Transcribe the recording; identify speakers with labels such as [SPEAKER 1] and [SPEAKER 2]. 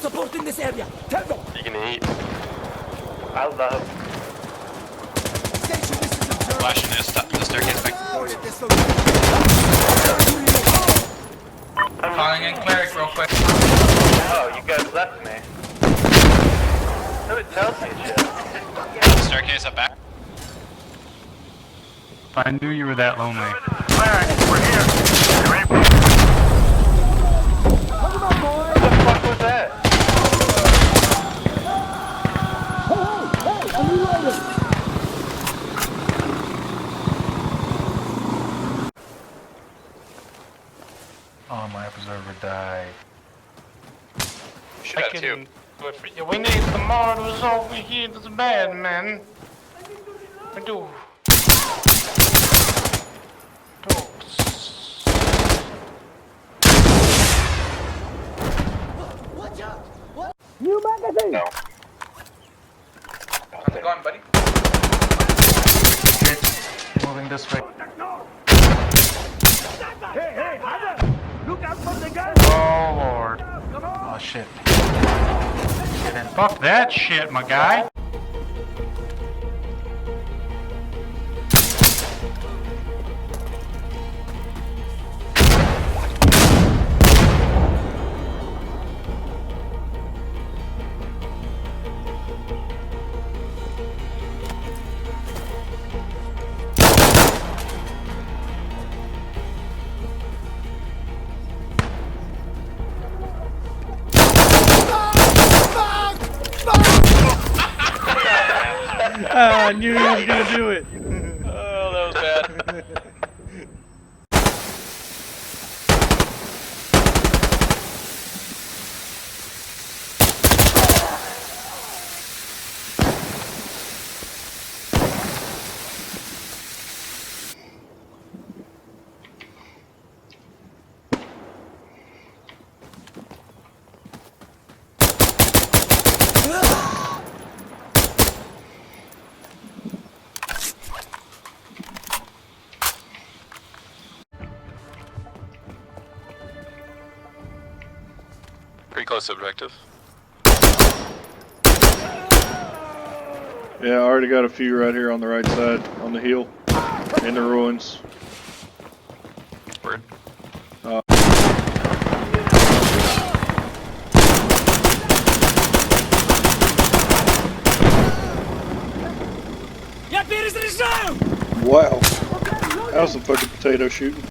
[SPEAKER 1] support in this area. Tell them.
[SPEAKER 2] You can eat.
[SPEAKER 3] I love.
[SPEAKER 1] Station, this is observed.
[SPEAKER 4] Flashing the staircase back.
[SPEAKER 5] Calling in cleric real quick.
[SPEAKER 3] Oh, you guys left me. Nobody tells me shit.
[SPEAKER 4] Staircase up back.
[SPEAKER 5] I knew you were that lonely.
[SPEAKER 3] What the fuck was that?
[SPEAKER 5] Oh, my observer died.
[SPEAKER 4] Should have two.
[SPEAKER 5] We need the mortars over here. That's bad, man. We do.
[SPEAKER 1] New magazine.
[SPEAKER 2] No.
[SPEAKER 5] How's it going, buddy? It's moving this way.
[SPEAKER 1] Hey, Hunter! Look out for the gun!
[SPEAKER 5] Oh, Lord. Oh, shit. And fuck that shit, my guy.
[SPEAKER 6] I knew he was gonna do it.
[SPEAKER 4] Oh, that was bad. Pretty close to objective.
[SPEAKER 6] Yeah, I already got a few right here on the right side, on the hill, in the ruins.
[SPEAKER 4] Word.
[SPEAKER 1] Я перезаряжаю!
[SPEAKER 6] Wow, that was some fucking potato shooting.